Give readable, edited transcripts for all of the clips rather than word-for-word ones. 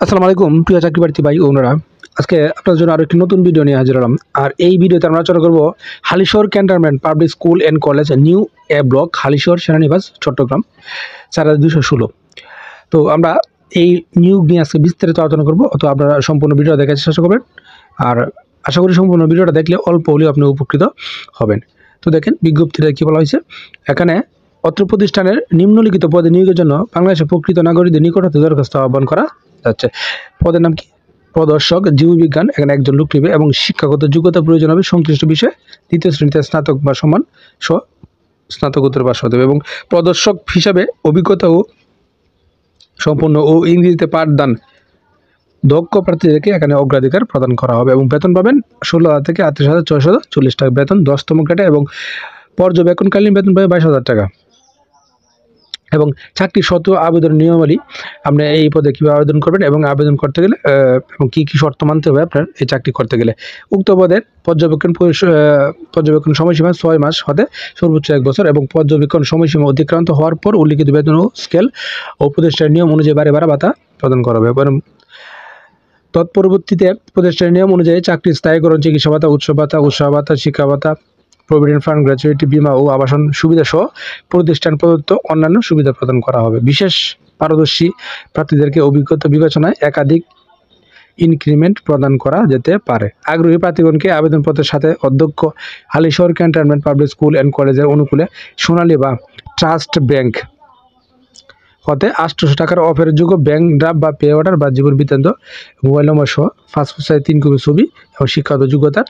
আসসালামু আলাইকুম প্রিয় চাকরি প্রার্থী ভাই ও বোনেরা। আজকে আপনার জন্য আরো একটি নতুন ভিডিও নিয়ে হাজির হলাম। আর এই ভিডিওতে আমরা আলোচনা করব Halishahar cantonment public school and college new A block Halishahar সেনানিবাস চট্টগ্রাম 4216। তো আমরা এই নিয়োগ নিয়ে আজকে বিস্তারিত আলোচনা করব, তো আপনারা সম্পূর্ণ ভিডিও দেখার চেষ্টা করবেন। আর আশা করি সম্পূর্ণ ভিডিওটা দেখলে অল্প হলেও আপনি উপকৃত হবেন। তো দেখেন বিজ্ঞপ্তিটা কী বলা হয়েছে। এখানে অত্র প্রতিষ্ঠানের নিম্নলিখিত পদে নিয়োগের জন্য বাংলাদেশের প্রকৃত নাগরিকদের নিকট হতে দরখাস্ত আহ্বান করা যাচ্ছে। পদের নাম কি? প্রদর্শক জীববিজ্ঞান। এখানে একজন লোক নেবে এবং শিক্ষাগত যোগ্যতা প্রয়োজন হবে সংশ্লিষ্ট বিষয়ে দ্বিতীয় শ্রেণীতে স্নাতক বা সমান স্নাতকোত্তর পাশ হতে হবে এবং প্রদর্শক হিসাবে অভিজ্ঞতা ও সম্পূর্ণ ও ইংরেজিতে পাঠদান দক্ষ প্রার্থীদেরকে এখানে অগ্রাধিকার প্রদান করা হবে এবং বেতন পাবেন 16,000 থেকে 38,640 টাকা বেতন 10তম গ্রেডে এবং পর্যবেক্ষণকালীন বেতন পাবে 22,000 টাকা। এবং চাকরি শর্ত আবেদন নিয়মাবলী, আপনি এই পদে কীভাবে আবেদন করবেন এবং আবেদন করতে গেলে এবং কী কী শর্ত মানতে হবে আপনার এই চাকরি করতে গেলে। উক্ত পদের পর্যবেক্ষণ সময়সীমা 6 মাস হতে সর্বোচ্চ 1 বছর এবং পর্যবেক্ষণ সময়সীমা অতিক্রান্ত হওয়ার পর উল্লিখিত বেতন ও স্কেল ও প্রতিষ্ঠানের নিয়ম অনুযায়ী বারে ভাতা প্রদান করা হবে। এবং তৎপরবর্তীতে প্রতিষ্ঠানের নিয়ম অনুযায়ী চাকরির স্থায়ীকরণ, চিকিৎসা ভাতা, উৎসব ভাতা, উৎসাহ ভাতা, শিক্ষা ভাতা, প্রভিডেন্ট ফান্ড, গ্র্যাচুইটি, বীমা ও আবাসন সুবিধা সহ প্রতিষ্ঠান প্রদত্ত অন্যান্য সুবিধা প্রদান করা হবে। বিশেষ পারদর্শী প্রার্থীদেরকে অভিজ্ঞতা বিবেচনায় একাধিক ইনক্রিমেন্ট প্রদান করা যেতে পারে। আগ্রহী প্রার্থীগণকে আবেদনপত্রের সাথে অধ্যক্ষ Halishahar cantonment public school and কলেজের অনুকূলে সোনালী বা ট্রাস্ট ব্যাংক হতে 800 টাকার অফেরযোগ্য ব্যাংক ড্রাফট বা পে অর্ডার বা জীবন বৃত্তান্ত, মোবাইল নম্বর সহ পাসপোর্ট সাইজ 3 কপি ছবি এবং শিক্ষাগত যোগ্যতার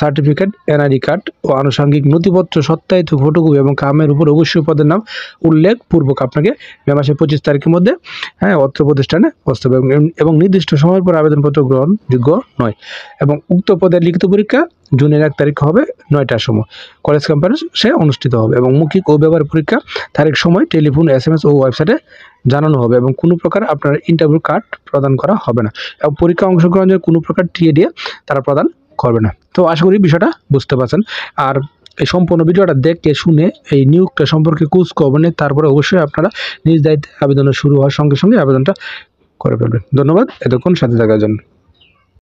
সার্টিফিকেট, এনআইডি কার্ড ও আনুষঙ্গিক নথিপত্র সত্যায়িত ফটোকপি এবং কামের উপর অবশ্যই পদের নাম উল্লেখপূর্বক আপনাকে মে মাসের 25 তারিখের মধ্যে অত্র প্রতিষ্ঠানে বসতে হবে এবং নির্দিষ্ট সময়ের পর আবেদনপত্র গ্রহণযোগ্য নয়। এবং উক্ত পদের লিখিত পরীক্ষা জুনের 1 তারিখ হবে 9টার সময় কলেজ ক্যাম্পাসে অনুষ্ঠিত হবে এবং মৌখিক ও ব্যবহার পরীক্ষা তারিখ, সময়, টেলিফোন, SMS ও ওয়েবসাইটে জানানো হবে এবং কোনো প্রকার আপনার ইন্টারভিউ কার্ড প্রদান করা হবে না এবং পরীক্ষা অংশগ্রহণের কোনো প্রকার টিএ দিয়ে তারা প্রদান করবে না। তো আশা করি বিষয়টা বুঝতে পারছেন। আর এই সম্পূর্ণ ভিডিওটা দেখে শুনে এই নিয়োগটা সম্পর্কে খোঁজ খবর নিয়ে তারপরে অবশ্যই আপনারা নিজ দায়িত্বে আবেদনের শুরু হওয়ার সঙ্গে সঙ্গে আবেদনটা করে ফেলবেন। ধন্যবাদ এতক্ষণ সাথে থাকার জন্য।